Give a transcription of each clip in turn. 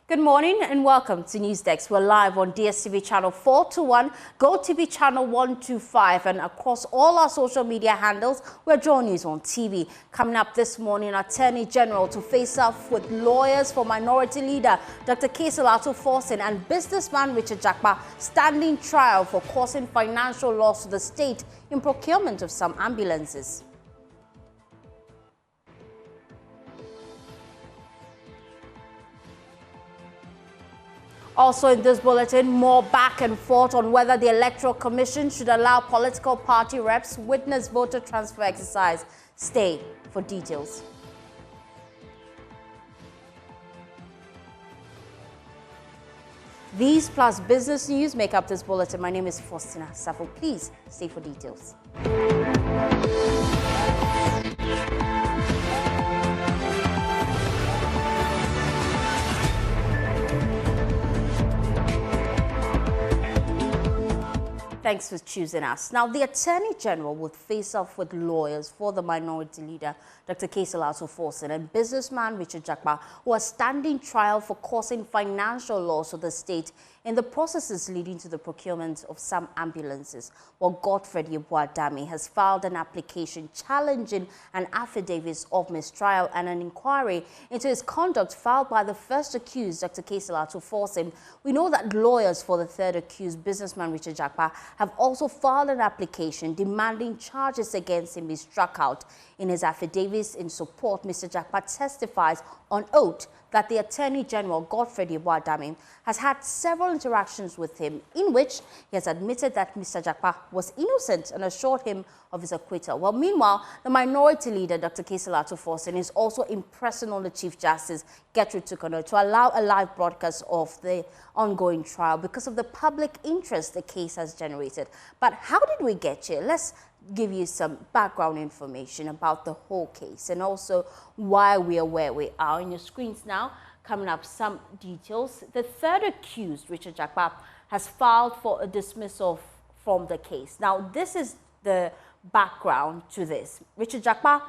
Good morning and welcome to Newsdesk. We're live on DSTV channel 421, GoTV channel 125, and across all our social media handles. We're Draw News on TV. Coming up this morning, Attorney General to face off with lawyers for Minority Leader Dr. Keselato Forson and businessman Richard Jakpa standing trial for causing financial loss to the state in procurement of some ambulances. Also in this bulletin, more back and forth on whether the Electoral Commission should allow political party reps witness voter transfer exercise. Stay for details. These plus business news make up this bulletin. My name is Faustina Safo. Please stay for details. Thanks for choosing us. Now, the Attorney General would face off with lawyers for the Minority Leader, Dr. Keselato Forson, and businessman Richard Jakpa, who are standing trial for causing financial loss to the state in the processes leading to the procurement of some ambulances. Well, Godfred Yeboah-Dame has filed an application challenging an affidavit of mistrial and an inquiry into his conduct filed by the first accused, Dr. Keselato Forson. We know that lawyers for the third accused, businessman Richard Jakpa, have also filed an application demanding charges against him be struck out. In his affidavits in support, Mr. Jakpa testifies on oath that the Attorney General, Godfred Yeboah-Dame, has had several interactions with him in which he has admitted that Mr. Jakpa was innocent and assured him of his acquittal. Well, meanwhile, the Minority Leader, Dr. Keselato Forson, is also impressing on the Chief Justice, Gertrude Tukono, to allow a live broadcast of the ongoing trial because of the public interest the case has generated. But how did we get here? Let's give you some background information about the whole case and also why we are where we are. On your screens now, coming up some details. The third accused, Richard Jakpa, has filed for a dismissal from the case. Now, this is the background to this. Richard Jakpa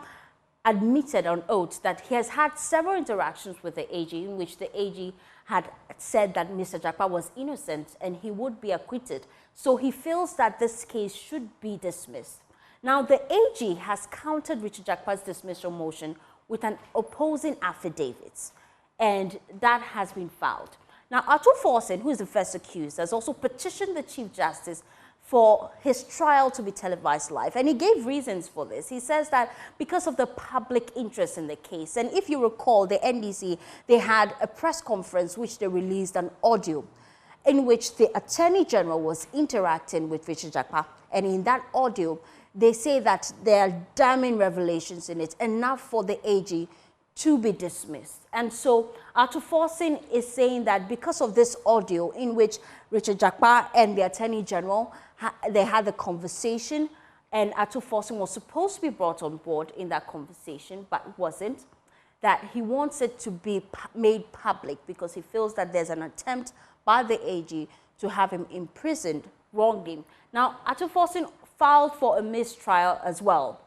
admitted on oath that he has had several interactions with the AG in which the AG had said that Mr. Jakpa was innocent and he would be acquitted. So he feels that this case should be dismissed. Now, the AG has countered Richard Jakpa's dismissal motion with an opposing affidavit, and that has been filed. Now, Ato Forson, who is the first accused, has also petitioned the Chief Justice for his trial to be televised live, and he gave reasons for this. He says that because of the public interest in the case, and if you recall, the NDC, they had a press conference which they released an audio in which the Attorney General was interacting with Richard Jakpa, and in that audio, they say that there are damning revelations in it, enough for the AG to be dismissed. And so Ato Forson is saying that because of this audio in which Richard Jakpa and the Attorney General, they had a conversation, and Ato Forson was supposed to be brought on board in that conversation, but wasn't, that he wants it to be made public because he feels that there's an attempt by the AG to have him imprisoned wrongly. Now, Ato Forson filed for a mistrial as well,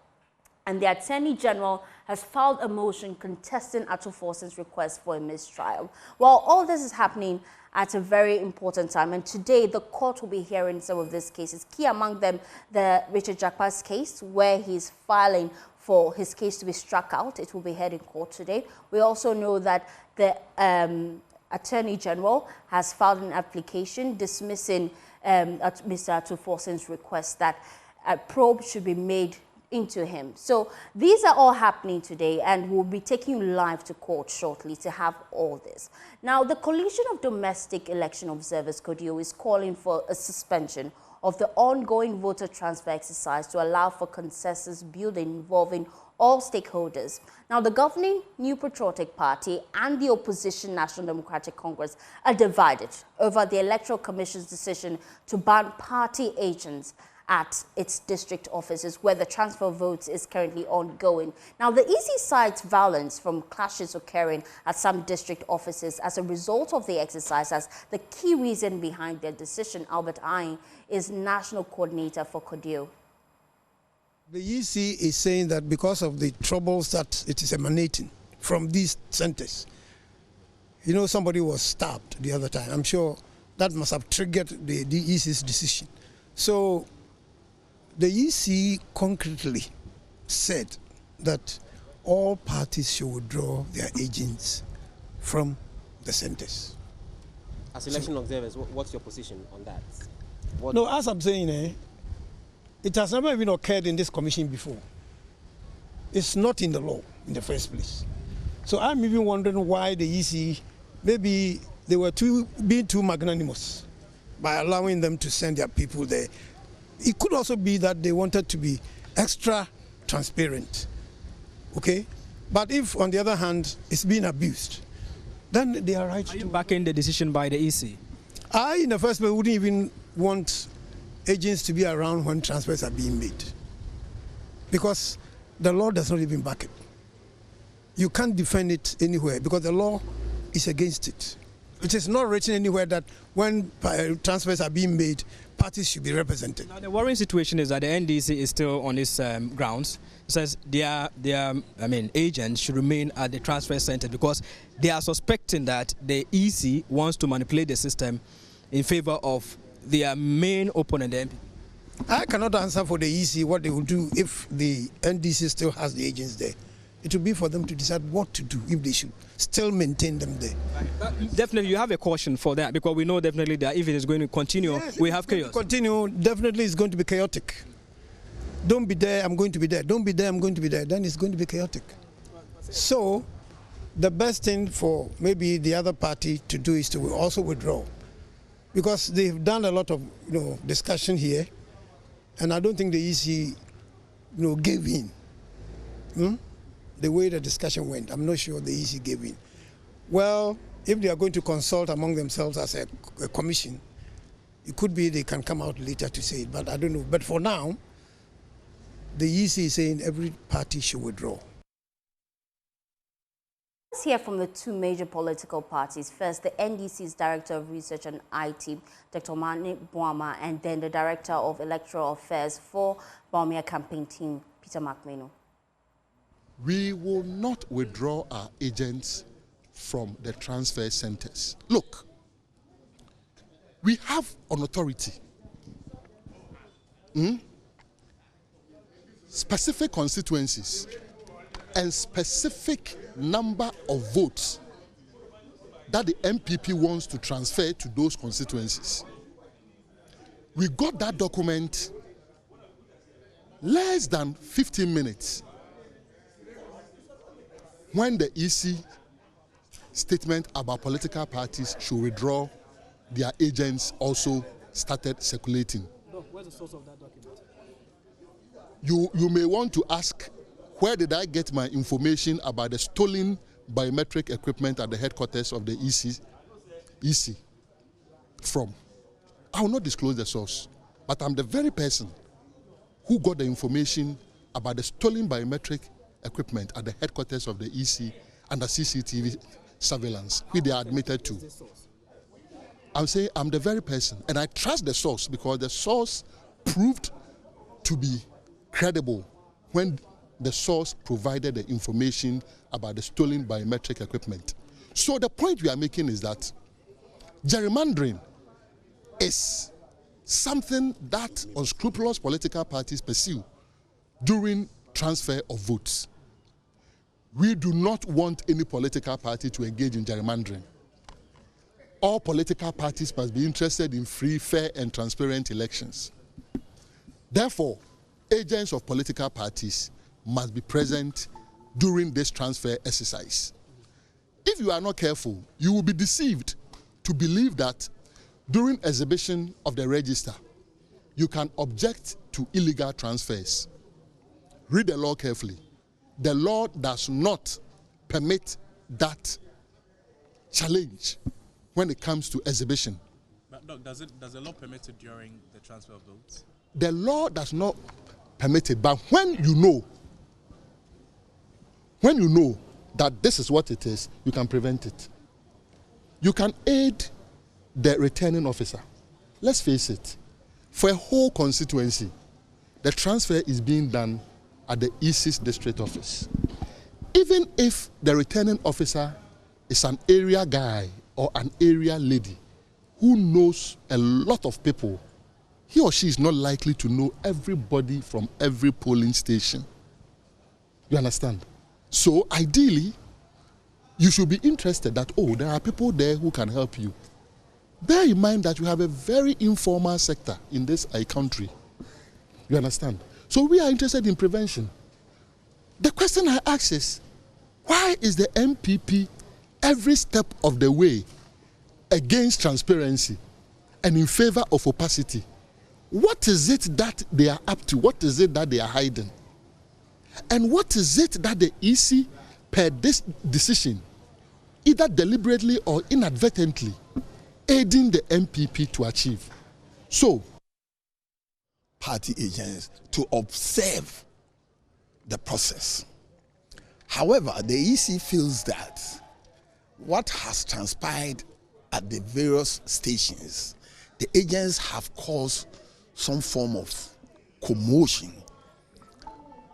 and the Attorney General has filed a motion contesting Ato Forson's request for a mistrial. Well, all this is happening at a very important time, and today the court will be hearing some of these cases. Key among them, the Richard Jakpa's case, where he's filing for his case to be struck out. It will be heard in court today. We also know that the Attorney General has filed an application dismissing Mr. Ato Forson's request that a probe should be made into him. So these are all happening today, and we'll be taking you live to court shortly to have all this. Now, the Coalition of Domestic Election Observers, CODEO, is calling for a suspension of the ongoing voter transfer exercise to allow for consensus building involving all stakeholders. Now, the governing New Patriotic Party and the opposition National Democratic Congress are divided over the Electoral Commission's decision to ban party agents at its district offices where the transfer of votes is currently ongoing. Now, the EC cites violence from clashes occurring at some district offices as a result of the exercise as the key reason behind their decision. Albert Ayin is National Coordinator for CODEO. The EC is saying that because of the troubles that it is emanating from these centers, You know, somebody was stabbed the other time. I'm sure that must have triggered the EC's decision. So the EC concretely said that all parties should withdraw their agents from the centers. As election observers, what's your position on that? No, as I'm saying, it has never even occurred in this commission before. It's not in the law in the first place. So I'm even wondering why the EC, maybe they were being too magnanimous by allowing them to send their people there. It could also be that they wanted to be extra transparent, okay? But if, on the other hand, it's being abused, then they are right to... Are you backing the decision by the EC? I, in the first place, wouldn't even want agents to be around when transfers are being made, because the law does not even back it. You can't defend it anywhere because the law is against it. It is not written anywhere that when transfers are being made, parties should be represented. Now, the worrying situation is that the NDC is still on its grounds. It says their agents should remain at the transfer center because they are suspecting that the EC wants to manipulate the system in favor of their main opponent, the MP. I cannot answer for the EC what they will do if the NDC still has the agents there. It will be for them to decide what to do, if they should still maintain them there. But definitely, you have a caution for that because we know definitely that if it is going to continue, yes, we have chaos. Continue, definitely it's going to be chaotic. Don't be there, I'm going to be there. Don't be there, I'm going to be there. Then it's going to be chaotic. So, the best thing for maybe the other party to do is to also withdraw, because they've done a lot of discussion here, and I don't think the EC gave in. The way the discussion went, I'm not sure the EC gave in. Well, if they are going to consult among themselves as a commission, it could be they can come out later to say it, but I don't know. But for now, the EC is saying every party should withdraw. Let's hear from the two major political parties. First, the NDC's Director of Research and IT, Dr. Bawumia, and then the Director of Electoral Affairs for Bawumia campaign team, Peter McMeno. We will not withdraw our agents from the transfer centers. Look, we have an authority. Specific constituencies and specific number of votes that the MPP wants to transfer to those constituencies. We got that document less than 15 minutes when the EC statement about political parties should withdraw their agents also started circulating. Where's the source of that document? You may want to ask, where did I get my information about the stolen biometric equipment at the headquarters of the EC from? I will not disclose the source, but I'm the very person who got the information about the stolen biometric equipment at the headquarters of the EC under CCTV surveillance, which they are admitted to. I'm saying I'm the very person, and I trust the source because the source proved to be credible when the source provided the information about the stolen biometric equipment. So the point we are making is that gerrymandering is something that unscrupulous political parties pursue during transfer of votes. We do not want any political party to engage in gerrymandering. All political parties must be interested in free, fair, and transparent elections. Therefore, agents of political parties must be present during this transfer exercise. If you are not careful, you will be deceived to believe that during exhibition of the register, you can object to illegal transfers. Read the law carefully. The law does not permit that challenge when it comes to exhibition. But Doc, does the law permit it during the transfer of votes? The law does not permit it, but when you know that this is what it is, you can prevent it. You can aid the returning officer. Let's face it, for a whole constituency, the transfer is being done at the EC's district office. Even if the returning officer is an area guy or an area lady who knows a lot of people, he or she is not likely to know everybody from every polling station. You understand? So ideally, you should be interested that, oh, there are people there who can help you. Bear in mind that you have a very informal sector in this country. You understand? So we are interested in prevention. The question I ask is, why is the MPP every step of the way against transparency and in favor of opacity? What is it that they are up to? What is it that they are hiding? And what is it that the EC, per this decision, either deliberately or inadvertently, aiding the MPP to achieve? So, party agents to observe the process. However, the EC feels that what has transpired at the various stations, the agents have caused some form of commotion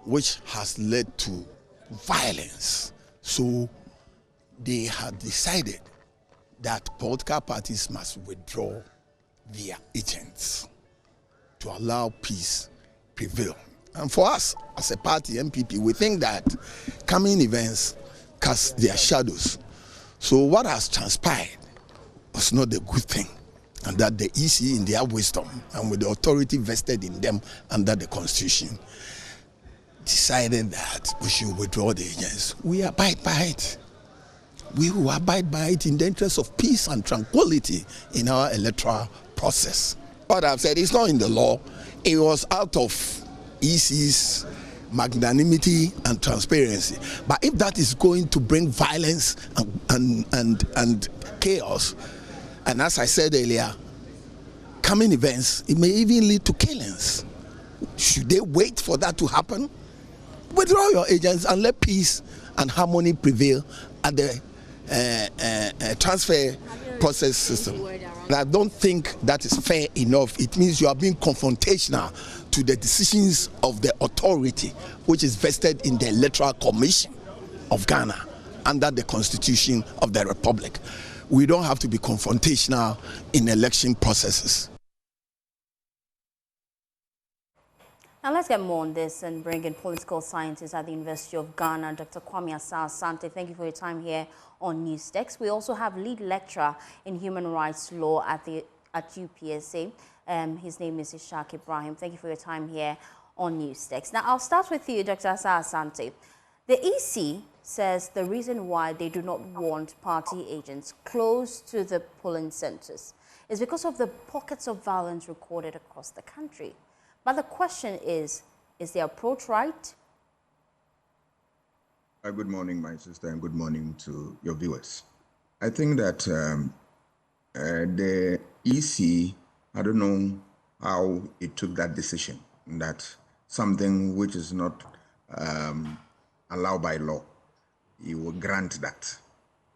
which has led to violence. So they have decided that political parties must withdraw their agents to allow peace prevail. And for us, as a party, MPP, we think that coming events cast their shadows. So what has transpired was not a good thing, and that the EC, in their wisdom and with the authority vested in them under the Constitution, decided that we should withdraw the agents. We abide by it. We will abide by it in the interest of peace and tranquility in our electoral process. What I've said is not in the law. It was out of EC's magnanimity and transparency. But if that is going to bring violence and chaos, and as I said earlier, coming events, it may even lead to killings. Should they wait for that to happen? Withdraw your agents and let peace and harmony prevail at the transfer process system. And I don't think that is fair enough. It means you are being confrontational to the decisions of the authority, which is vested in the Electoral Commission of Ghana under the Constitution of the Republic. We don't have to be confrontational in election processes. Now let's get more on this and bring in political scientist at the University of Ghana, Dr. Kwame Asante. Thank you for your time here on Newsdesk. We also have lead lecturer in human rights law at UPSA. His name is Ishaq Ibrahim. Thank you for your time here on Newsdesk. Now I'll start with you, Dr. Asante. The EC says the reason why they do not want party agents close to the polling centers is because of the pockets of violence recorded across the country. But the question is the approach right? Good morning, my sister, and good morning to your viewers. I think that the EC, I don't know how it took that decision, that something which is not allowed by law, you will grant that,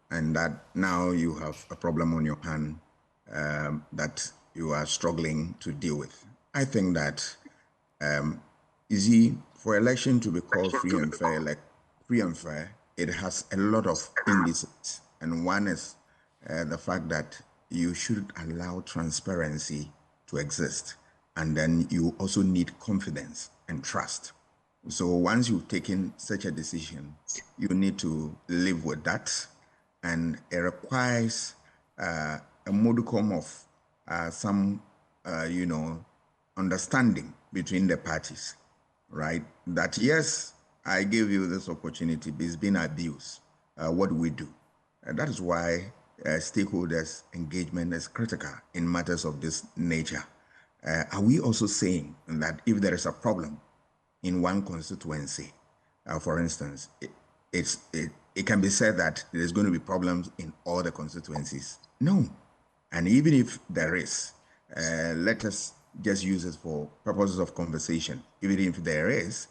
and that now you have a problem on your hand that you are struggling to deal with. I think that easy for election to be called free and fair, it has a lot of indices, and one is the fact that you should allow transparency to exist, and then you also need confidence and trust. So once you've taken such a decision, you need to live with that, and it requires a modicum of some, understanding between the parties, right? That yes, I gave you this opportunity, but it's been abused. What do we do? That is why stakeholders' engagement is critical in matters of this nature. Are we also saying that if there is a problem in one constituency, for instance, it can be said that there's going to be problems in all the constituencies? No. And even if there is, let us just use it for purposes of conversation. Even if there is,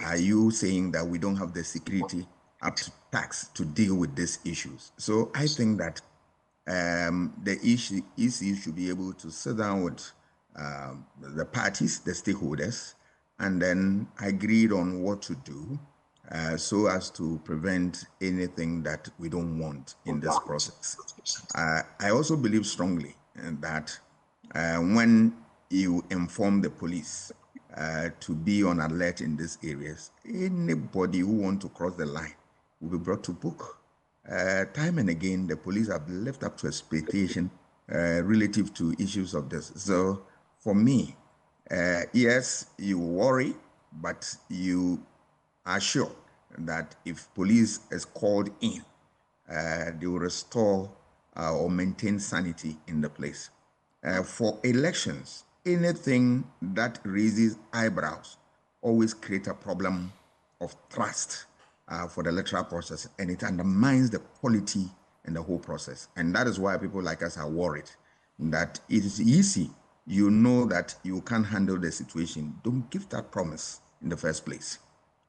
are you saying that we don't have the security up to tax to deal with these issues? So I think that the EC should be able to sit down with the parties, the stakeholders, and then agreed on what to do. so as to prevent anything that we don't want in this process. I also believe strongly that when you inform the police to be on alert in these areas, anybody who wants to cross the line will be brought to book. Time and again, the police have left up to expectation relative to issues of this. So for me, yes, you worry, but you are sure that if police is called in, they will restore or maintain sanity in the place. For elections, anything that raises eyebrows always creates a problem of trust for the electoral process, and it undermines the quality and the whole process. And that is why people like us are worried that it is easy. You know that you can't handle the situation. Don't give that promise in the first place.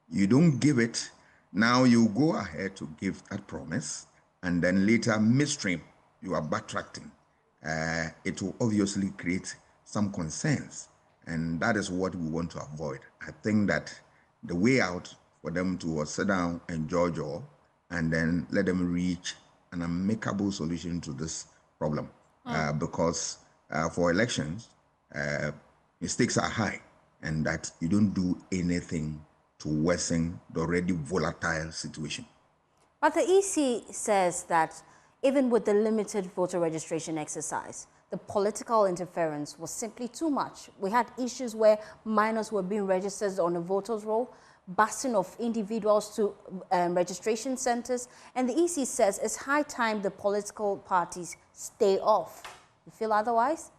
You don't give it. Now you go ahead to give that promise, and then later midstream you are backtracking. It will obviously create some concerns, and that is what we want to avoid. I think that the way out for them to sit down and judge all, and then let them reach an amicable solution to this problem, because for elections, mistakes are high, and that you don't do anything to worsen the already volatile situation. But the EC says that even with the limited voter registration exercise, the political interference was simply too much. We had issues where minors were being registered on a voter's roll, busing of individuals to registration centers, and the EC says it's high time the political parties stay off. You feel otherwise?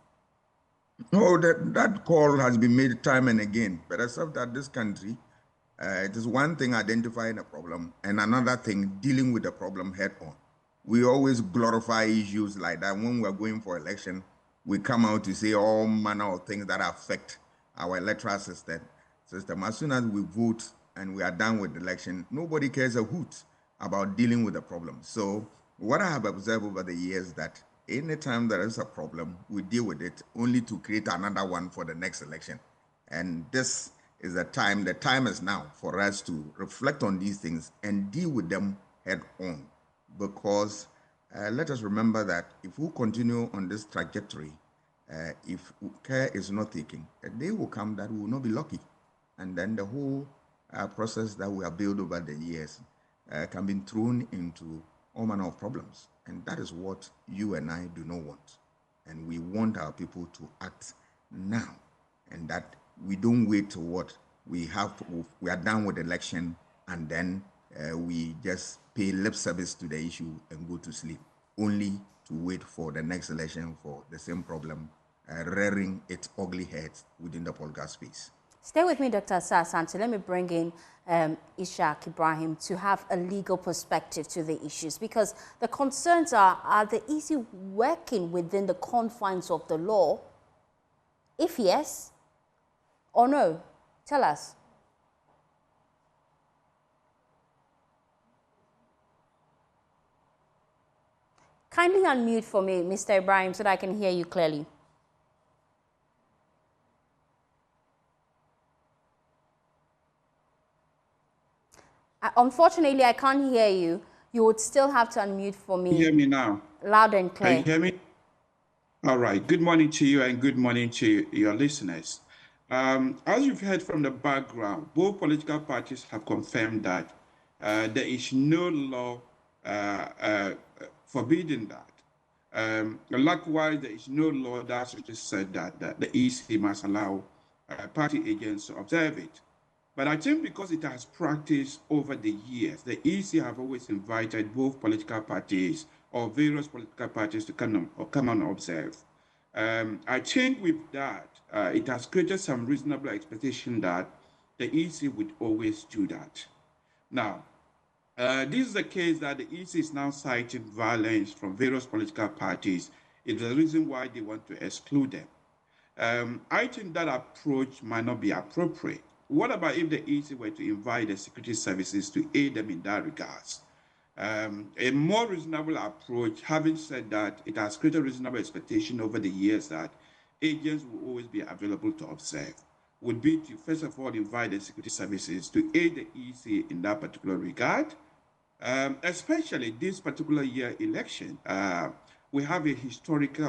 No, that call has been made time and again, but except that this country, it is one thing identifying a problem and another thing dealing with the problem head on. We always glorify issues like that. When we're going for election, we come out to say all manner of things that affect our electoral system. As soon as we vote and we are done with the election, nobody cares a hoot about dealing with the problem. So what I have observed over the years that anytime there is a problem, we deal with it only to create another one for the next election. And this is the time is now for us to reflect on these things and deal with them head on. Because let us remember that if we continue on this trajectory, if care is not taken, a day will come that we will not be lucky. And then the whole process that we have built over the years can be thrown into all manner of problems. And that is what you and I do not want. And we want our people to act now, and that we don't wait till what we are done with the election and then we just pay lip service to the issue and go to sleep, only to wait for the next election for the same problem rearing its ugly head within the political space. Stay with me, Dr. Asante. Let me bring in Ishaq Ibrahim to have a legal perspective to the issues, because the concerns are the EC working within the confines of the law? If yes or no, tell us. Kindly unmute for me, Mr. Ibrahim, so that I can hear you clearly. Unfortunately, I can't hear you. You would still have to unmute for me. Can you hear me now? Loud and clear. Can you hear me? All right. Good morning to you and good morning to your listeners. As you've heard from the background, both political parties have confirmed that there is no law forbidding that. Likewise, there is no law that said that the EC must allow party agents to observe it. But I think because it has practiced over the years, the EC have always invited both political parties or various political parties to come on and observe. I think with that, it has created some reasonable expectation that the EC would always do that. Now, this is the case that the EC is now citing violence from various political parties. It's the reason why they want to exclude them. I think that approach might not be appropriate. What about if the EC were to invite the security services to aid them in that regards? A more reasonable approach, having said that, it has created reasonable expectation over the years that agents will always be available to observe. would be to, first of all, invite the security services to aid the EC in that particular regard. Especially this particular year election, we have a historic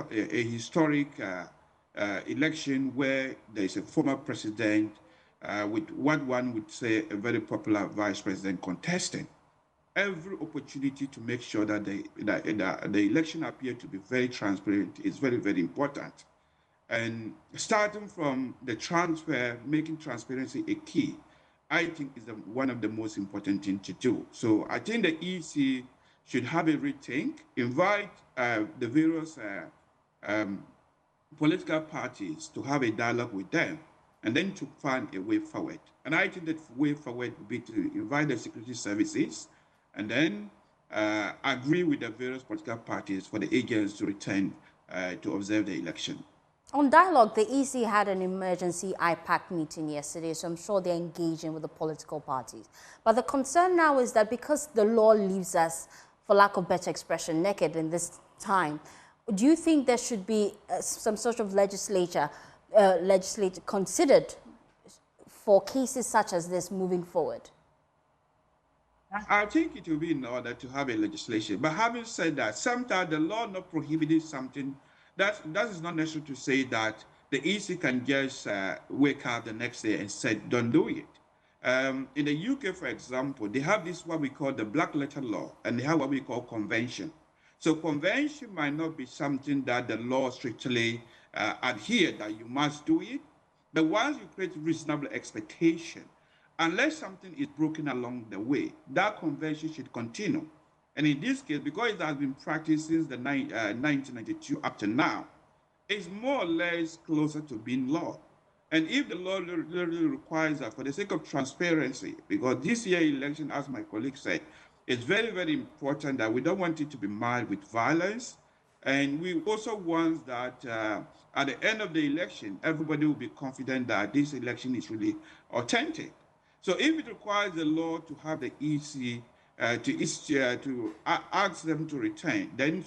election where there is a former president with what one would say a very popular vice president contesting. Every opportunity to make sure that the election appear to be very transparent is very, very important. And starting from the transfer, making transparency a key, I think is one of the most important things to do. So I think the EC should have a rethink, invite the various political parties to have a dialogue with them, and then to find a way forward. And I think that way forward would be to invite the security services and then agree with the various political parties for the agents to return to observe the election. On dialogue, the EC had an emergency IPAC meeting yesterday, so I'm sure they're engaging with the political parties. But the concern now is that because the law leaves us, for lack of better expression, naked in this time, do you think there should be some sort of legislature considered for cases such as this moving forward? I think it will be in order to have a legislation. But having said that, sometimes the law not prohibiting something, that is not necessary to say that the EC can just wake up the next day and say, don't do it. In the UK, for example, they have this what we call the black letter law, and they have what we call convention. So convention might not be something that the law strictly adhere that you must do it, but once you create reasonable expectation, unless something is broken along the way, that convention should continue. And in this case, because it has been practiced since the 1992 up to now, it's more or less closer to being law. And if the law really requires that for the sake of transparency, because this year election, as my colleague said, it's very, very important that we don't want it to be marred with violence. And we also want that at the end of the election, everybody will be confident that this election is really authentic. So if it requires the law to have the EC to ask them to return, then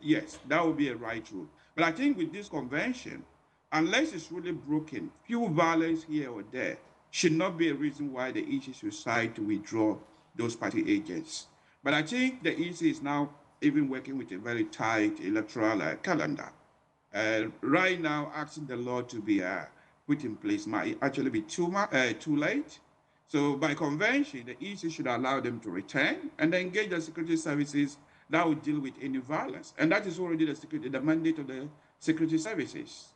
yes, that would be a right rule. But I think with this convention, unless it's really broken, few violence here or there should not be a reason why the EC should decide to withdraw those party agents. But I think the EC is now even working with a very tight electoral calendar. Right now, asking the law to be put in place might actually be too late. So by convention, the EC should allow them to return and engage the security services that will deal with any violence. And that is already the mandate of the security services.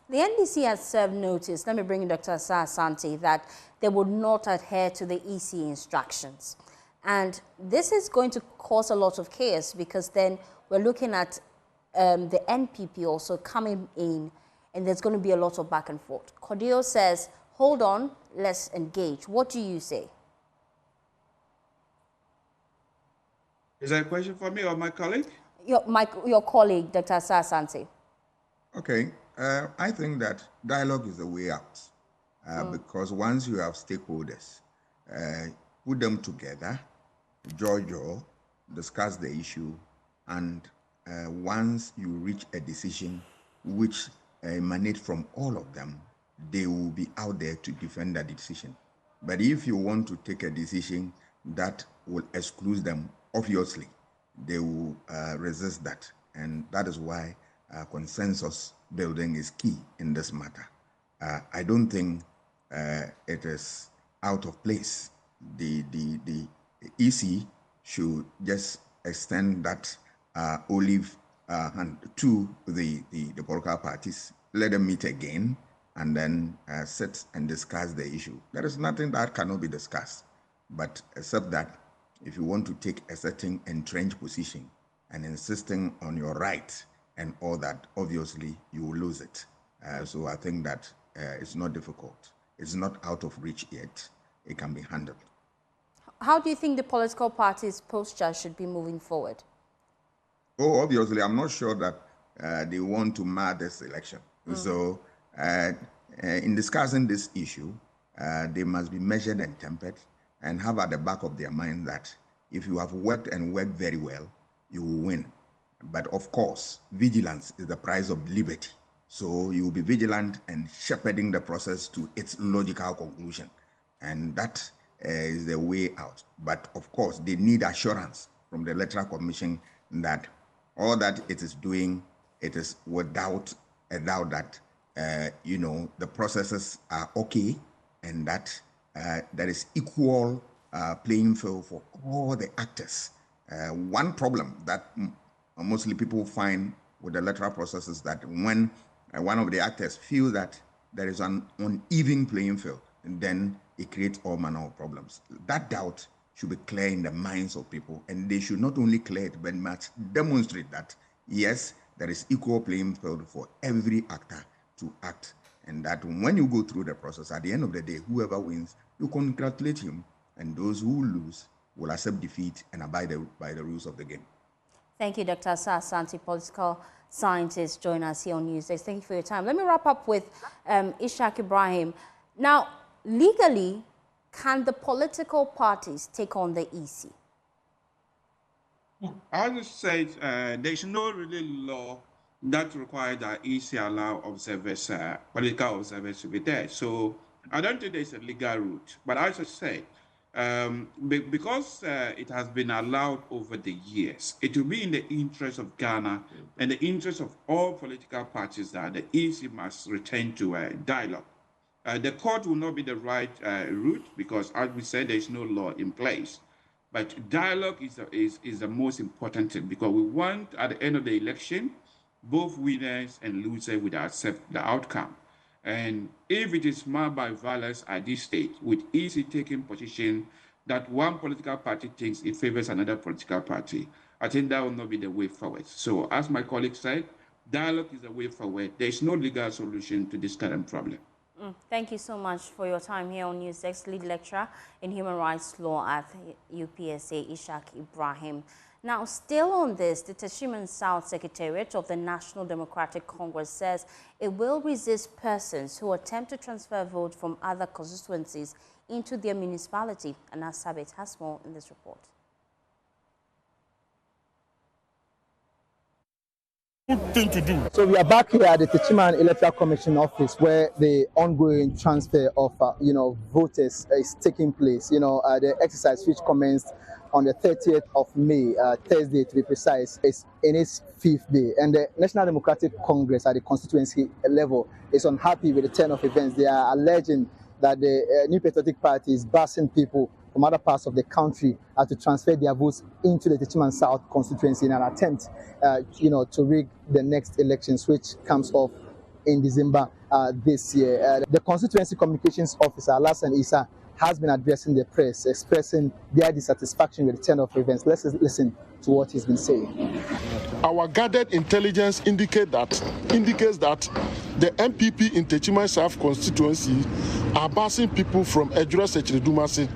The NDC has served notice, let me bring in Dr. Asante, that they would not adhere to the EC instructions. And this is going to cause a lot of chaos because then we're looking at the NPP also coming in, and there's going to be a lot of back and forth. CODEO says, hold on, let's engage. What do you say? Is that a question for me or my colleague? Your colleague, Dr. Asante. Okay. I think that dialogue is the way out because once you have stakeholders, put them together, discuss the issue, and once you reach a decision which emanates from all of them, they will be out there to defend that decision. But if you want to take a decision that will exclude them, obviously, they will resist that. And that is why consensus building is key in this matter. I don't think it is out of place. The EC should just extend that olive hand to the political parties, let them meet again, and then sit and discuss the issue. There is nothing that cannot be discussed, but except that if you want to take a certain entrenched position and insisting on your right and all that, obviously you will lose it. So I think that it's not difficult. It's not out of reach yet. It can be handled. How do you think the political parties' posture should be moving forward? Oh, obviously, I'm not sure that they want to mar this election. So in discussing this issue, they must be measured and tempered and have at the back of their mind that if you have worked and worked very well, you will win. But of course, vigilance is the price of liberty. So you will be vigilant and shepherding the process to its logical conclusion. And that is the way out. But of course, they need assurance from the Electoral Commission that all that it is doing, it is without a doubt that, the processes are okay and that there is equal playing field for all the actors. One problem that mostly people find with the electoral process is that when one of the actors feels that there is an uneven playing field, and then it creates all manner of problems. That doubt should be clear in the minds of people, and they should not only clear it, but must demonstrate that, yes, there is equal playing field for every actor to act, and that when you go through the process, at the end of the day, whoever wins, you congratulate him, and those who lose will accept defeat and abide by the rules of the game. Thank you, Dr. Asa Asante, political scientist, join us here on Newsdesk. Thank you for your time. Let me wrap up with Ishaq Ibrahim. Now, legally, can the political parties take on the EC? I would say there is no really law that requires that EC allow observers, political observers to be there. So I don't think there's a legal route. But as I said, because it has been allowed over the years, it will be in the interest of Ghana and the interest of all political parties that the EC must return to a dialogue. The court will not be the right route because, as we said, there is no law in place. But dialogue is the most important thing because we want, at the end of the election, both winners and losers would accept the outcome. And if it is marked by violence at this stage, with EC taking position that one political party thinks it favors another political party, I think that will not be the way forward. So as my colleague said, dialogue is the way forward. There is no legal solution to this current problem. Thank you so much for your time here on Newsdesk. Lead lecturer in human rights law at UPSA, Ishaq Ibrahim. Now, still on this, the Teshie South Secretariat of the National Democratic Congress says it will resist persons who attempt to transfer votes from other constituencies into their municipality. And Sabit has more in this report. Thing to do. So we are back here at the Teshie Electoral Commission office where the ongoing transfer of, voters is taking place. The exercise which commenced on the 30th of May, Thursday to be precise, is in its 5th day. And the National Democratic Congress at the constituency level is unhappy with the turn of events. They are alleging that the New Patriotic Party is busing people from other parts of the country to transfer their votes into the Teshie South constituency in an attempt, to rig the next elections, which comes off in December this year. The constituency communications officer, Alasan Issa, has been addressing the press, expressing their dissatisfaction with the turn of events. Let's listen to what he's been saying. Our gathered intelligence indicates that the MPP in Teshie South constituency are busing people from Ejura Sechiri-Dumasi,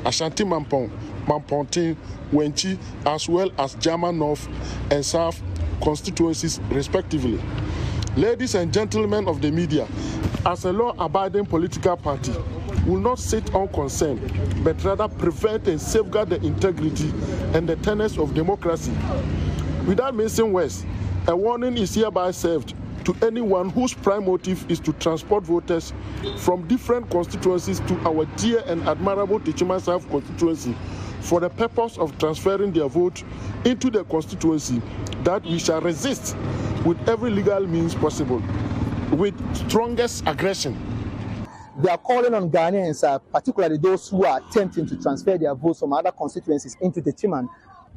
Ashanti Mampong, Mampontin, Wenchi, as well as Jama North and South constituencies, respectively. Ladies and gentlemen of the media, as a law-abiding political party, will not sit unconcerned, but rather prevent and safeguard the integrity and the tenets of democracy. Without missing words, a warning is hereby served to anyone whose prime motive is to transport voters from different constituencies to our dear and admirable Teshie South constituency for the purpose of transferring their vote into the constituency, that we shall resist with every legal means possible, with strongest aggression. They are calling on Ghanaians, particularly those who are attempting to transfer their votes from other constituencies into the Teshie,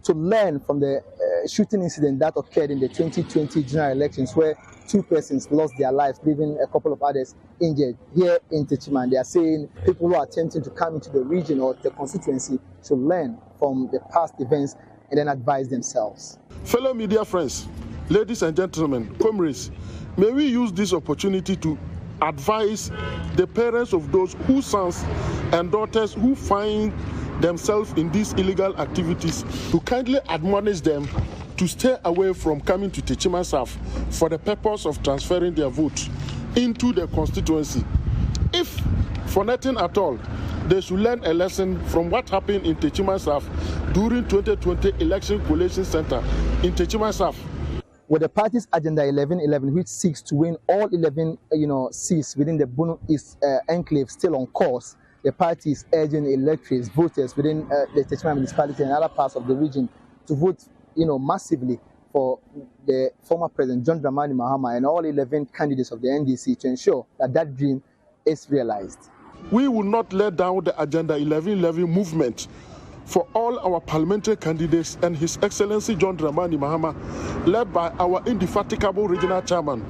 to learn from the shooting incident that occurred in the 2020 general elections, where 2 persons lost their lives, leaving a couple of others injured here in Teshie. They are saying people who are attempting to come into the region or the constituency should learn from the past events and then advise themselves. Fellow media friends, ladies and gentlemen, comrades, may we use this opportunity to advise the parents of those whose sons and daughters who find themselves in these illegal activities to kindly admonish them to stay away from coming to Teshie South for the purpose of transferring their vote into the constituency. If, for nothing at all, they should learn a lesson from what happened in Teshie South during 2020 election collation center in Teshie South. with the party's Agenda 1111, which seeks to win all 11, seats within the Bono East enclave still on course, the party is urging electors, voters within the Teshie municipality and other parts of the region to vote, massively for the former President John Dramani Mahama and all 11 candidates of the NDC to ensure that that dream is realized. We will not let down the Agenda 1111 movement for all our parliamentary candidates and His Excellency John Dramani Mahama, led by our indefatigable regional chairman,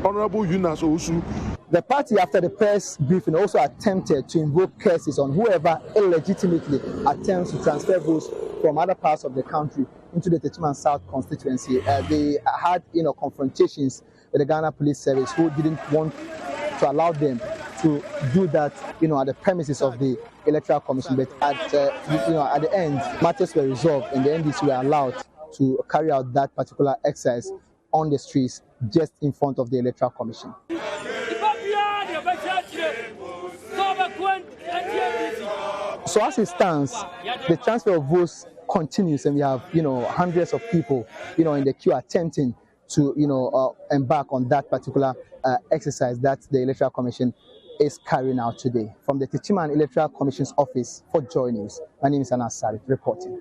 Honorable Yunus Owusu. The party, after the press briefing, also attempted to invoke curses on whoever illegitimately attempts to transfer votes from other parts of the country into the Teshie South constituency. They had, confrontations with the Ghana Police Service, who didn't want to allow them to do that, at the premises of the Electoral Commission. But at the end, matters were resolved, and the NDC were allowed to carry out that particular exercise on the streets just in front of the Electoral Commission. So as it stands, the transfer of votes continues, and we have, hundreds of people, in the queue attempting to, embark on that particular exercise that the Electoral Commission is carrying out today. From the Teshie Electoral Commission's office for Joy News, my name is Anasari, reporting.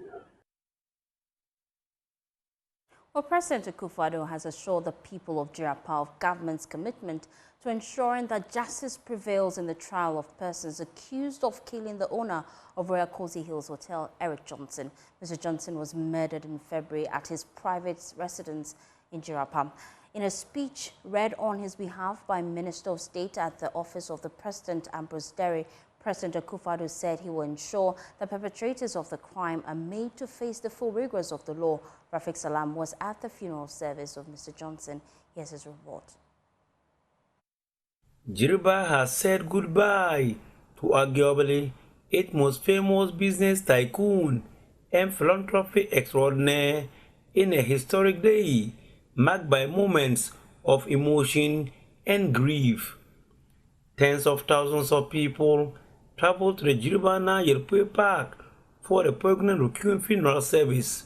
Well, President Akufo-Addo has assured the people of Jirapa of government's commitment to ensuring that justice prevails in the trial of persons accused of killing the owner of Royal Cozy Hills Hotel, Eric Johnson. Mr. Johnson was murdered in February at his private residence in Jirapa. In a speech read on his behalf by Minister of State at the office of the President, Ambrose Derry, President Akufo-Addo said he will ensure the perpetrators of the crime are made to face the full rigors of the law. Rafik Salam was at the funeral service of Mr. Johnson. Here's his report. Jirapa has said goodbye to arguably its most famous business tycoon and philanthropy extraordinaire in a historic day marked by moments of emotion and grief. Tens of thousands of people traveled to the Jirapa Yelpe Park for the poignant Requiem funeral service.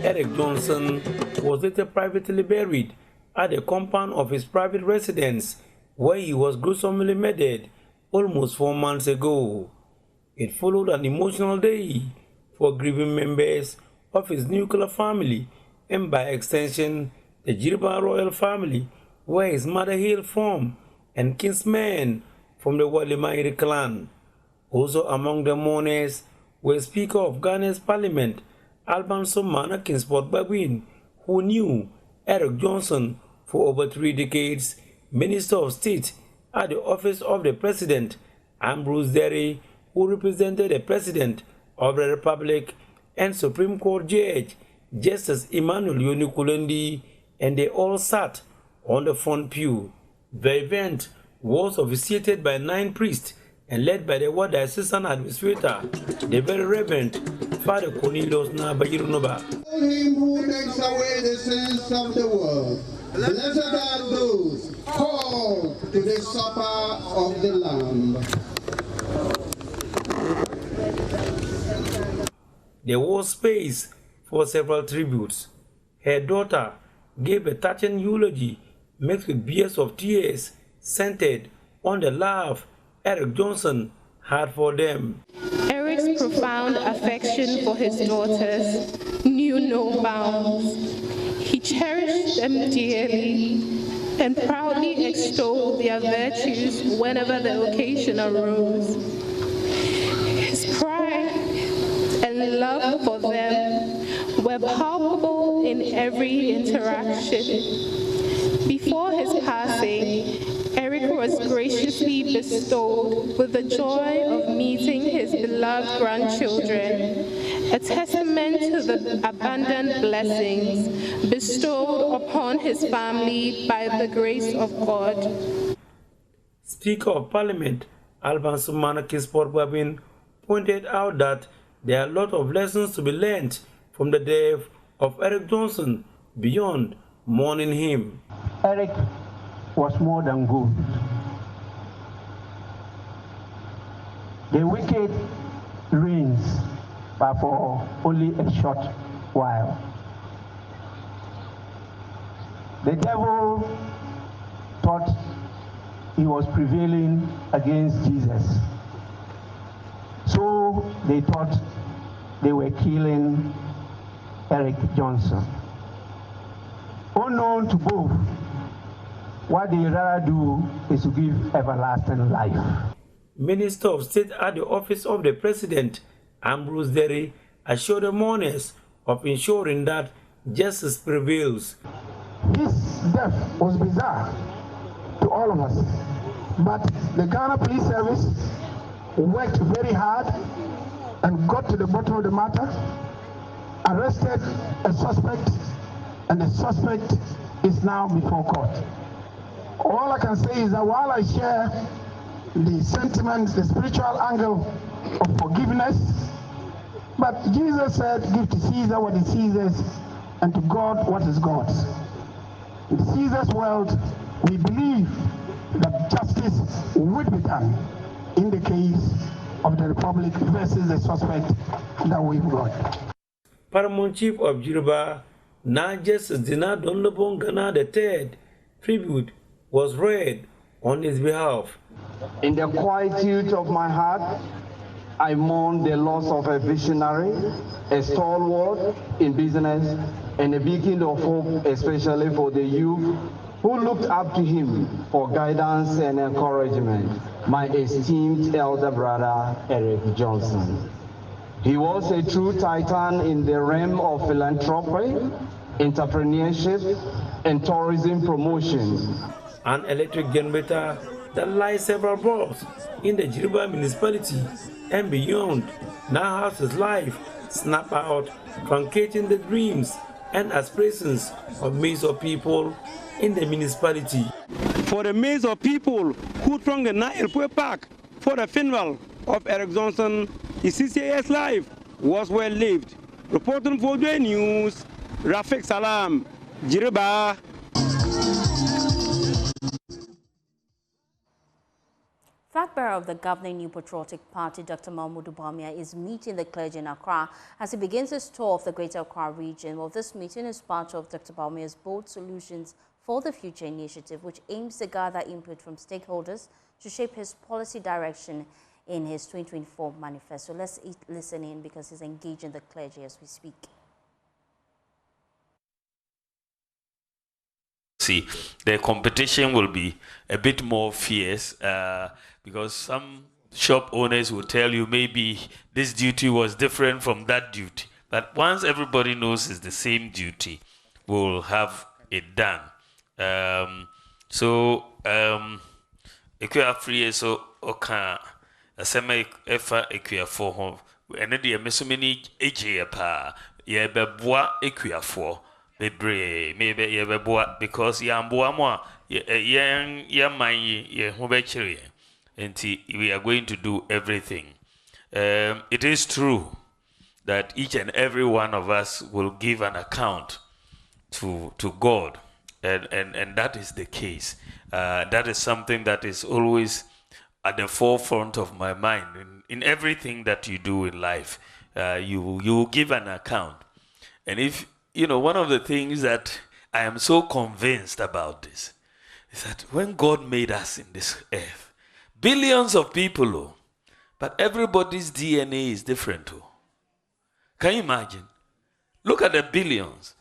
Eric Johnson was later privately buried at the compound of his private residence, where he was gruesomely murdered almost 4 months ago. It followed an emotional day for grieving members of his nuclear family and by extension the Jirapa royal family, where his mother hailed from, and kinsmen from the Walimairi clan. Also among the mourners were Speaker of Ghana's Parliament, Alban Somana Kinsport Bagwin, who knew Eric Johnson for over 3 decades, Minister of State at the office of the President, Ambrose Derry, who represented the President of the Republic, and Supreme Court Judge Justice Emmanuel Yonikulendi, and they all sat on the front pew. The event was officiated by 9 priests and led by the Ward Assistant Administrator, the very Reverend Father Cornelius Nabayirunoba. Him who takes away the sins of the world. Blessed are those called to the supper of the Lamb. There was space for several tributes. Her daughter gave a touching eulogy mixed with beers of tears centered on the love Eric Johnson had for them. Eric's profound affection for his daughters knew no bounds. He cherished them dearly and proudly extolled their virtues whenever the occasion arose. His pride and love for them were palpable in every interaction. Before his passing, Eric was graciously bestowed with the joy of meeting his beloved grandchildren, a testament to the abundant blessings bestowed upon his family by the grace of God. Speaker of Parliament Alban Sumana Kinsport Babin pointed out that there are a lot of lessons to be learned from the death of Eric Johnson beyond mourning him. Eric was more than good. The wicked reigns, but for only a short while. The devil thought he was prevailing against Jesus. So they thought they were killing Eric Johnson. Unknown to both, what they rather do is to give everlasting life. Minister of State at the Office of the President, Ambrose Derry, assured the mourners of ensuring that justice prevails. His death was bizarre to all of us, but the Ghana Police Service worked very hard and got to the bottom of the matter, arrested a suspect, and the suspect is now before court. All I can say is that while I share the sentiments, the spiritual angle of forgiveness, but Jesus said, give to Caesar what is Caesar's and to God what is God's. In Caesar's world, we believe that justice would be done in the case of the Republic versus the suspect that we've got. Paramount Chief of Yoruba, now Justice Dina Donlobon Ghana III tribute was read on his behalf. In the quietude of my heart, I mourn the loss of a visionary, a stalwart in business, and a beacon of hope, especially for the youth who looked up to him for guidance and encouragement, my esteemed elder brother, Eric Johnson. He was a true titan in the realm of philanthropy, entrepreneurship, and tourism promotion. An electric generator that lies several blocks in the Yoruba municipality and beyond now has his life snapped out, truncating the dreams and aspirations of millions of people in the municipality. For the millions of people who thronged the Nile Park for the funeral of Eric Johnson, his 60 years life was well lived. Reporting for the news, Rafik Salam, Yoruba. Flag bearer of the governing New Patriotic Party, Dr. Bawumia, is meeting the clergy in Accra as he begins his tour of the Greater Accra region. Well, this meeting is part of Dr. Bawumia's Bold Solutions for the Future initiative, which aims to gather input from stakeholders to shape his policy direction in his 2024 manifesto. Let's listen in because he's engaging the clergy as we speak. See, the competition will be a bit more fierce because some shop owners will tell you maybe this duty was different from that duty. But once everybody knows it's the same duty, we'll have it done. Equia free so okay. A semi efa equia for home. And then the many AJ pa ye beboa equia for. Bebre, maybe ye beboa because yamboa moi ye hobechiri. And we are going to do everything. It is true that each and every one of us will give an account to God. And that is the case. That is something that is always at the forefront of my mind. In everything that you do in life, you give an account. And if, one of the things that I am so convinced about this is that when God made us in this earth, billions of people, but everybody's DNA is different. Can you imagine? Look at the billions.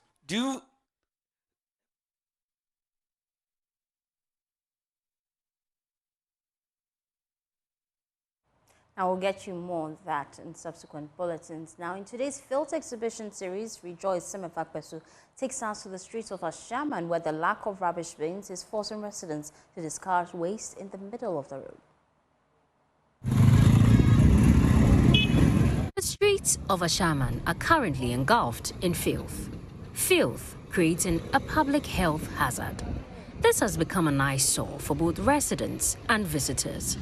Now we'll get you more on that in subsequent bulletins. Now in today's field exhibition series, Rejoice Semefakpesu takes us to the streets of Ashaiman, where the lack of rubbish bins is forcing residents to discard waste in the middle of the road. The streets of Ashaiman are currently engulfed in filth. Filth creating a public health hazard. This has become an eyesore for both residents and visitors.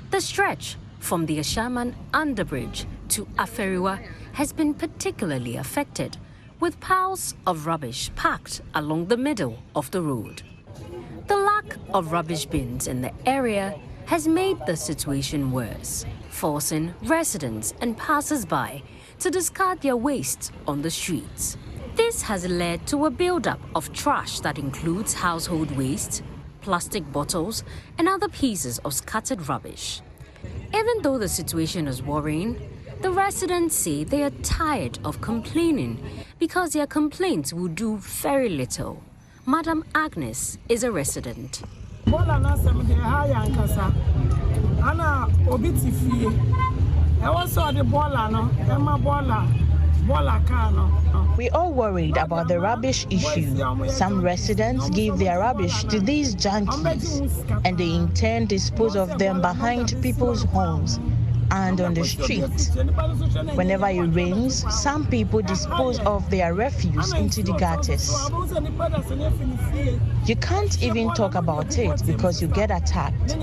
The stretch from the Ashaiman underbridge to Aferiwa has been particularly affected, with piles of rubbish packed along the middle of the road. The lack of rubbish bins in the area has made the situation worse, forcing residents and passers-by to discard their waste on the streets. This has led to a buildup of trash that includes household waste, plastic bottles, and other pieces of scattered rubbish. Even though the situation is worrying, the residents say they are tired of complaining because their complaints will do very little. Madam Agnes is a resident. We all worried about the rubbish issue. Some residents give their rubbish to these junkies and they in turn dispose of them behind people's homes and on the streets. Whenever it rains, some people dispose of their refuse into the gutters. You can't even talk about it because you get attacked.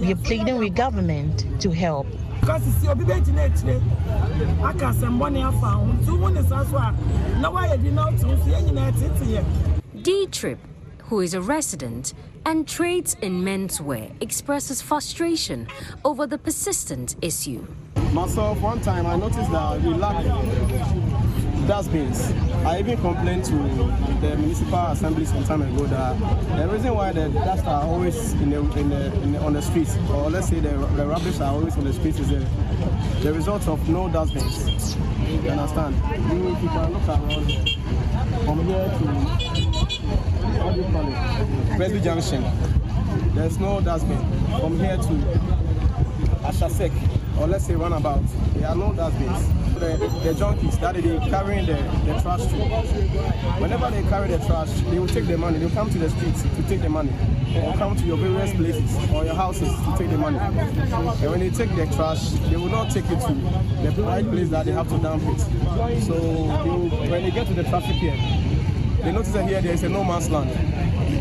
We are pleading with government to help. D-Trip, who is a resident and trades in menswear, expresses frustration over the persistent issue. Myself, one time I noticed that we lack dustbins. I even complained to the municipal assembly some time ago that the reason why the dust are always on the streets, or let's say the rubbish are always on the streets, is the result of no dustbins. You understand? If you can look around from here to what do you call it? Presby Junction. There's no dustbin. From here to Ashasek, or let's say runabout, there are no dustbins. The junkies that they carrying the trash to. Whenever they carry the trash, they will take the money. They'll come to the streets to take the money, or come to your various places or your houses to take the money. And when they take the trash, they will not take it to the right place that they have to dump it. So when they get to the traffic here, they notice that here there is a no man's land.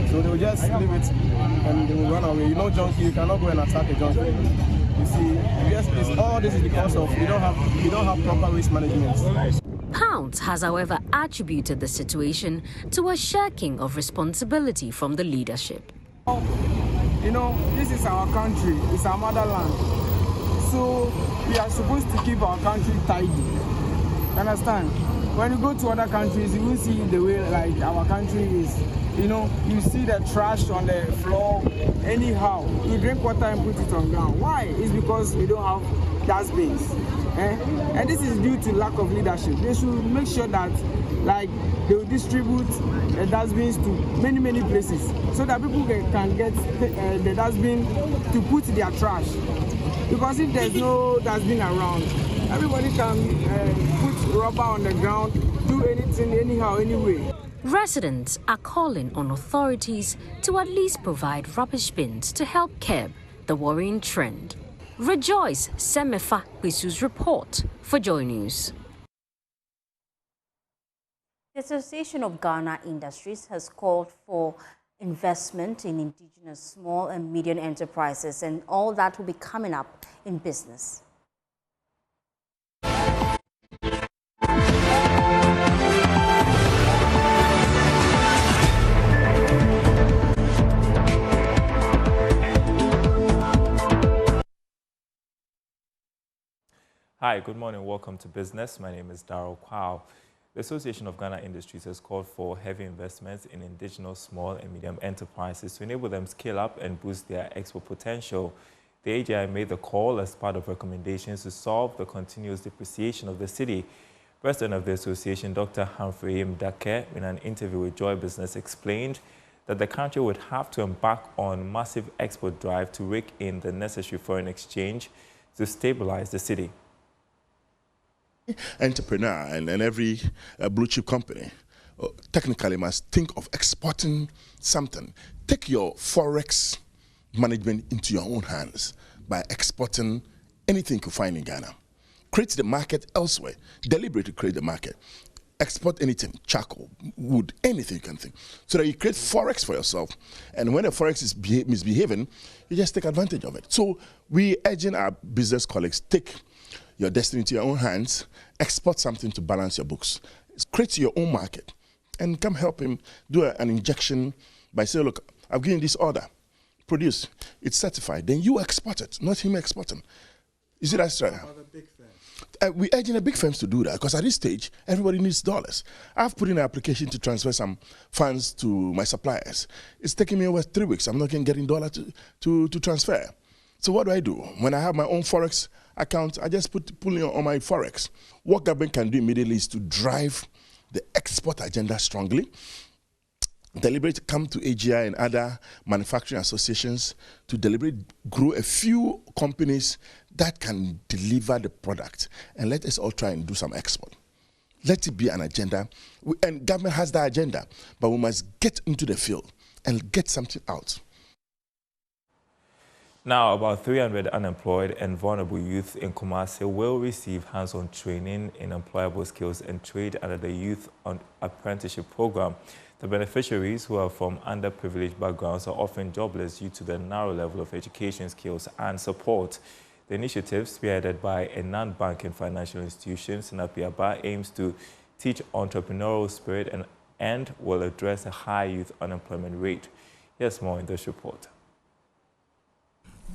So they will just leave it and they will run away. You know, junkie, you cannot go and attack a junkie. You see, yes, all this is because of you don't have proper waste management. Pounds has, however, attributed the situation to a shirking of responsibility from the leadership. You know, this is our country, it's our motherland. So we are supposed to keep our country tidy. Understand? When you go to other countries, you will see the way like our country is. You know, you see the trash on the floor anyhow. You drink water and put it on ground. Why? It's because we don't have dustbins. And this is due to lack of leadership. They should make sure that like they will distribute the dustbins to many places so that people can get the dustbin to put their trash. Because if there's no dustbin around, everybody can put rubber on the ground, do anything anyhow, anyway. Residents are calling on authorities to at least provide rubbish bins to help curb the worrying trend. Rejoice Semefa Kwisu's report for Joy News. The Association of Ghana Industries has called for investment in indigenous small and medium enterprises, and all that will be coming up in business. Hi, good morning. Welcome to Business. My name is Darryl Kwao. The Association of Ghana Industries has called for heavy investments in indigenous small and medium enterprises to enable them scale up and boost their export potential. The AGI made the call as part of recommendations to solve the continuous depreciation of the city. President of the association, Dr. Humphrey Mdake, in an interview with Joy Business, explained that the country would have to embark on massive export drive to rake in the necessary foreign exchange to stabilize the city. Entrepreneur and every blue chip company technically must think of exporting something. Take your forex management into your own hands by exporting anything you find in Ghana. Create the market elsewhere. Deliberately create the market. Export anything, charcoal, wood, anything you can think. So that you create forex for yourself. And when the forex is misbehaving, you just take advantage of it. So we urging our business colleagues, take your destiny into your own hands, export something to balance your books. Create your own market and come help him do an injection by saying, look, I've given this order. produce, it's certified, then you export it, not him exporting. You see that's right? We're urging the big firms to do that because at this stage, everybody needs dollars. I've put in an application to transfer some funds to my suppliers. It's taking me over 3 weeks. I'm not getting dollars to transfer. So what do? When I have my own Forex account, I just pull it on my Forex. What government can do immediately is to drive the export agenda strongly, deliberate come to AGI and other manufacturing associations to deliberate grow a few companies that can deliver the product, and let us all try and do some export. Let it be an agenda, and government has that agenda, but we must get into the field and get something out. Now, about 300 unemployed and vulnerable youth in Kumasi will receive hands-on training in employable skills and trade under the Youth Apprenticeship Program. The beneficiaries, who are from underprivileged backgrounds, are often jobless due to the narrow level of education skills and support. The initiative, spearheaded by a non-banking financial institution, Sanapiaba, aims to teach entrepreneurial spirit and will address a high youth unemployment rate. Here's more in this report.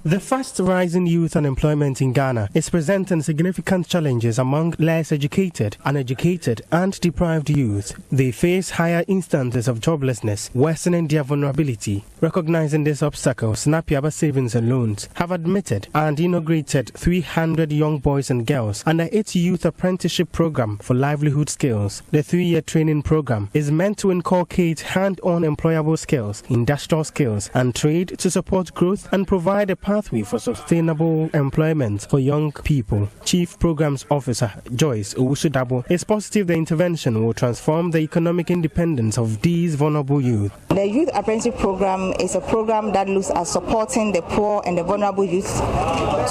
The fast rising youth unemployment in Ghana is presenting significant challenges among less educated, uneducated and deprived youth. They face higher instances of joblessness, worsening their vulnerability. Recognizing this obstacle, Sanapiaba Savings and Loans have admitted and inaugurated 300 young boys and girls under its Youth Apprenticeship Program for livelihood skills. The 3-year training program is meant to inculcate hand-on employable skills, industrial skills and trade to support growth and provide a pathway for sustainable employment for young people. Chief Programs Officer Joyce Owusudabo is positive the intervention will transform the economic independence of these vulnerable youth. The Youth Apprenticeship Program is a program that looks at supporting the poor and the vulnerable youth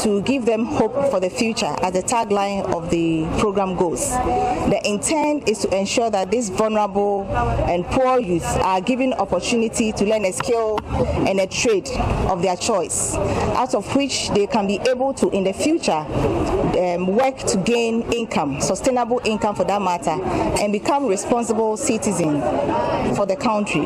to give them hope for the future, as the tagline of the program goes. The intent is to ensure that these vulnerable and poor youth are given opportunity to learn a skill and a trade of their choice, out of which they can be able to, in the future, work to gain income, sustainable income for that matter, and become responsible citizens for the country.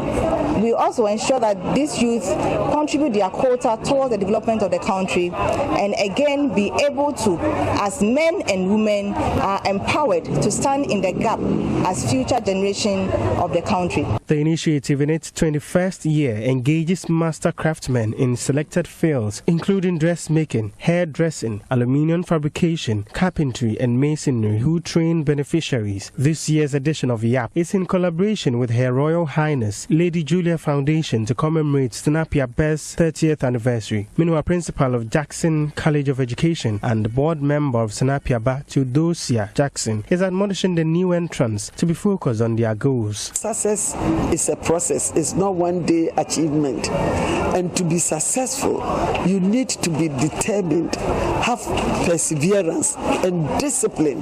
We also ensure that these youth contribute their quota towards the development of the country, and again be able to, as men and women, are empowered to stand in the gap as future generation of the country. The initiative in its 21st year engages master craftsmen in selected fields, including dressmaking, hairdressing, aluminium fabrication, carpentry and masonry, who train beneficiaries. This year's edition of YAP is in collaboration with Her Royal Highness Lady Julia Foundation to commemorate Sanapiaba's 30th anniversary. Meanwhile, Principal of Jackson College of Education and board member of Sanapiaba, Theodosia Jackson, is admonishing the new entrants to be focused on their goals. Success is a process, it's not one-day achievement. And to be successful, you need to be determined, have perseverance and discipline.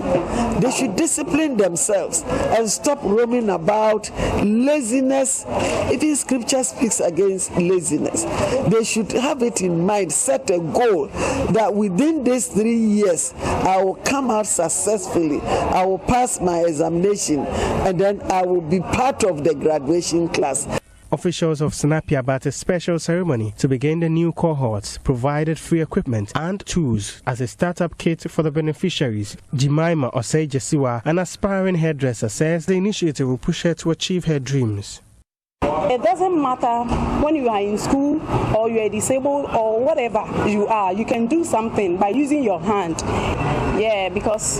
They should discipline themselves and stop roaming about laziness. Even scripture speaks against laziness. They should have it in mind, set a goal that within these 3 years, I will come out successfully, I will pass my examination, and then I will be part of the graduation class. Officials of Sanapiaba at a special ceremony to begin the new cohorts provided free equipment and tools as a startup kit for the beneficiaries. Jemima Osei-Jesiwa, an aspiring hairdresser, says the initiative will push her to achieve her dreams. It doesn't matter when you are in school or you are disabled or whatever you are, you can do something by using your hand. Yeah, because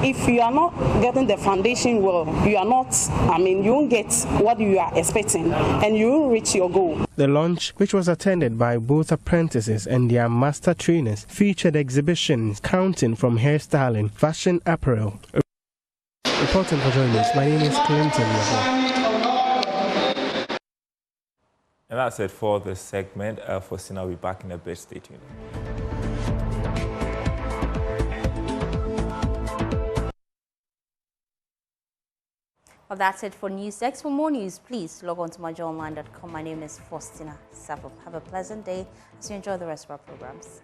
if you are not getting the foundation well, you are not, you won't get what you are expecting and you won't reach your goal. The launch, which was attended by both apprentices and their master trainers, featured exhibitions counting from hairstyling, fashion apparel. Reporting for joining us, my name is Clinton. And that's it for this segment. For Sina, we'll be back in a bit. Stay tuned. Well, that's it for News X. For more news, please log on to myjoyonline.com. My name is Faustina Savo. Have a pleasant day as you enjoy the rest of our programs.